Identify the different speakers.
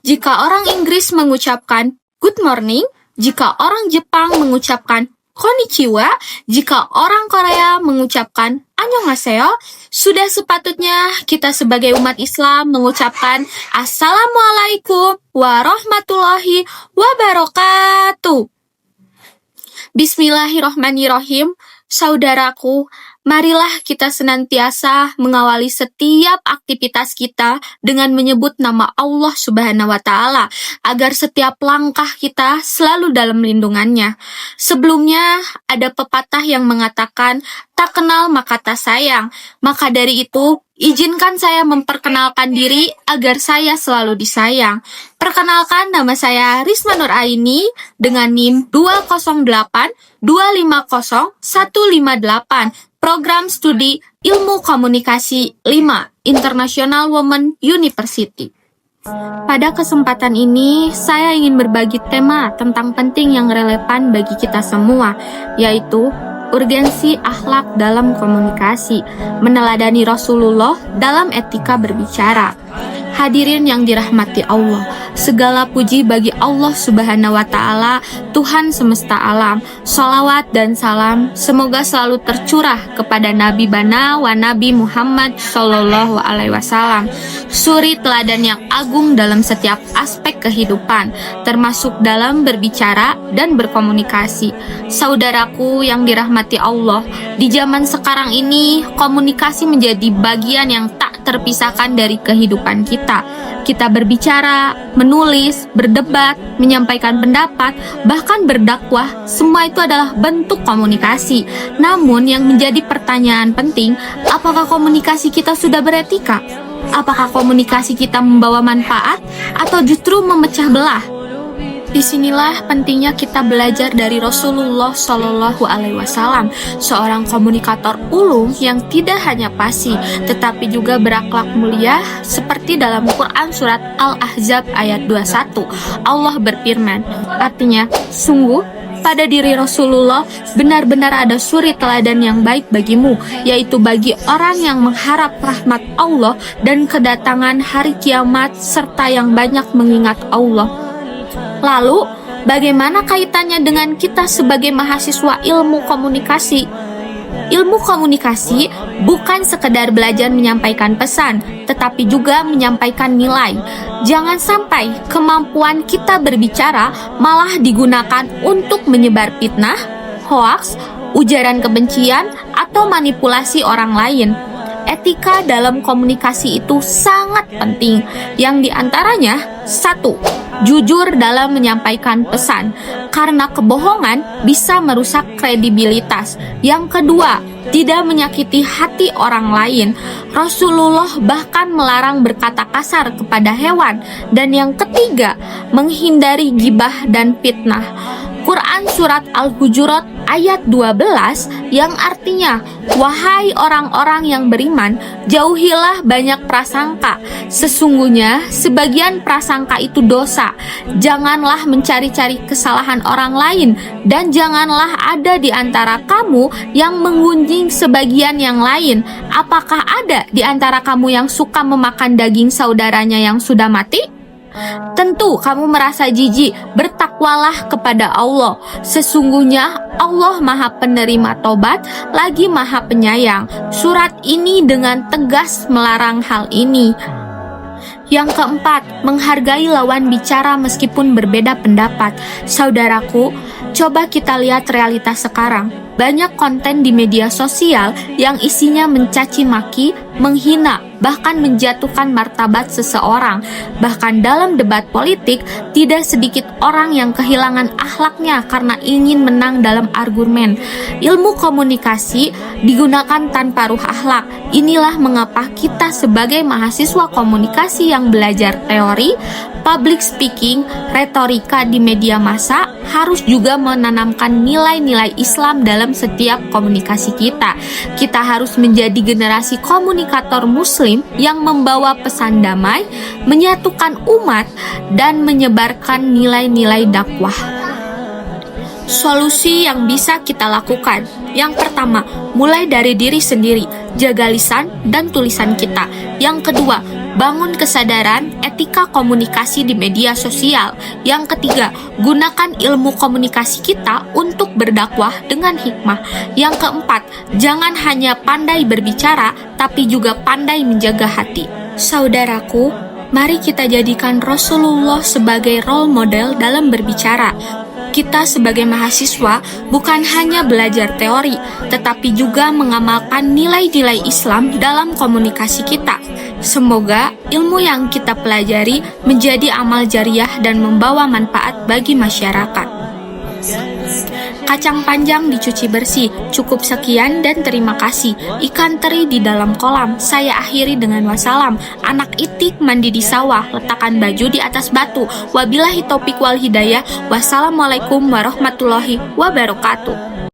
Speaker 1: jika orang Inggris mengucapkan good morning, jika orang Jepang mengucapkan konnichiwa, jika orang Korea mengucapkan annyeonghaseyo, sudah sepatutnya kita sebagai umat Islam mengucapkan Assalamualaikum warahmatullahi wabarakatuh. Bismillahirrahmanirrahim. Saudaraku, marilah kita senantiasa mengawali setiap aktivitas kita dengan menyebut nama Allah Subhanahu wa Ta'ala, agar setiap langkah kita selalu dalam lindungannya. Sebelumnya, ada pepatah yang mengatakan, tak kenal maka tak sayang. Maka dari itu, izinkan saya memperkenalkan diri agar saya selalu disayang. Perkenalkan, nama saya Risma Nur Aini dengan NIM 208250158, Program Studi Ilmu Komunikasi 5, International Women University. Pada kesempatan ini, saya ingin berbagi tema tentang penting yang relevan bagi kita semua, yaitu urgensi akhlak dalam komunikasi, meneladani Rasulullah dalam etika berbicara. Hadirin yang dirahmati Allah, segala puji bagi Allah Subhanahu wa Ta'ala, Tuhan semesta alam. Shalawat dan salam semoga selalu tercurah kepada Nabi Bana wa Nabi Muhammad Sallallahu Alaihi Wasallam, suri teladan yang agung dalam setiap aspek kehidupan, termasuk dalam berbicara dan berkomunikasi. Saudaraku yang dirahmati Allah, di zaman sekarang ini komunikasi menjadi bagian yang tak terpisahkan dari kehidupan kita. Kita berbicara, menulis, berdebat, menyampaikan pendapat, bahkan berdakwah, semua itu adalah bentuk komunikasi. Namun yang menjadi pertanyaan penting, apakah komunikasi kita sudah beretika? Apakah komunikasi kita membawa manfaat atau justru memecah belah? Disinilah pentingnya kita belajar dari Rasulullah Shallallahu Alaihi Wasallam, seorang komunikator ulung yang tidak hanya fasih, tetapi juga berakhlak mulia, seperti dalam Quran surat Al-Ahzab ayat 21. Allah berfirman, artinya, sungguh pada diri Rasulullah benar-benar ada suri teladan yang baik bagimu, yaitu bagi orang yang mengharap rahmat Allah dan kedatangan hari kiamat, serta yang banyak mengingat Allah. Lalu, bagaimana kaitannya dengan kita sebagai mahasiswa ilmu komunikasi? Ilmu komunikasi bukan sekedar belajar menyampaikan pesan, tetapi juga menyampaikan nilai. Jangan sampai kemampuan kita berbicara malah digunakan untuk menyebar fitnah, hoaks, ujaran kebencian, atau manipulasi orang lain. Etika dalam komunikasi itu sangat penting, yang diantaranya 1. Jujur dalam menyampaikan pesan, karena kebohongan bisa merusak kredibilitas. Yang kedua, tidak menyakiti hati orang lain. Rasulullah bahkan melarang berkata kasar kepada hewan. Dan yang ketiga, menghindari gibah dan fitnah. Quran surat Al-Hujurat ayat 12 yang artinya, wahai orang-orang yang beriman, jauhilah banyak prasangka. Sesungguhnya sebagian prasangka itu dosa. Janganlah mencari-cari kesalahan orang lain, dan janganlah ada di antara kamu yang menggunjing sebagian yang lain. Apakah ada di antara kamu yang suka memakan daging saudaranya yang sudah mati? Tentu kamu merasa jijik, bertakwalah kepada Allah. Sesungguhnya Allah Maha Penerima Tobat, lagi Maha Penyayang. Surat ini dengan tegas melarang hal ini. Yang keempat, menghargai lawan bicara meskipun berbeda pendapat. Saudaraku, coba kita lihat realitas sekarang. Banyak konten di media sosial yang isinya mencaci maki, menghina, bahkan menjatuhkan martabat seseorang. Bahkan dalam debat politik, tidak sedikit orang yang kehilangan akhlaknya karena ingin menang dalam argumen. Ilmu komunikasi digunakan tanpa ruh akhlak. Inilah mengapa kita sebagai mahasiswa komunikasi yang belajar teori, public speaking, retorika di media massa harus juga menanamkan nilai-nilai Islam dalam setiap komunikasi kita. Kita harus menjadi generasi komunikator muslim yang membawa pesan damai, menyatukan umat, dan menyebarkan nilai-nilai dakwah. Solusi yang bisa kita lakukan. Yang pertama, mulai dari diri sendiri, jaga lisan dan tulisan kita. Yang kedua, bangun kesadaran etika komunikasi di media sosial. Yang ketiga, gunakan ilmu komunikasi kita untuk berdakwah dengan hikmah. Yang keempat, jangan hanya pandai berbicara, tapi juga pandai menjaga hati. Saudaraku, mari kita jadikan Rasulullah sebagai role model dalam berbicara. Kita sebagai mahasiswa bukan hanya belajar teori, tetapi juga mengamalkan nilai-nilai Islam dalam komunikasi kita. Semoga ilmu yang kita pelajari menjadi amal jariah dan membawa manfaat bagi masyarakat. Kacang panjang dicuci bersih. Cukup sekian dan terima kasih. Ikan teri di dalam kolam. Saya akhiri dengan wassalam. Anak itik mandi di sawah. Letakkan baju di atas batu. Wabillahi taufik wal hidayah. Wassalamualaikum warahmatullahi wabarakatuh.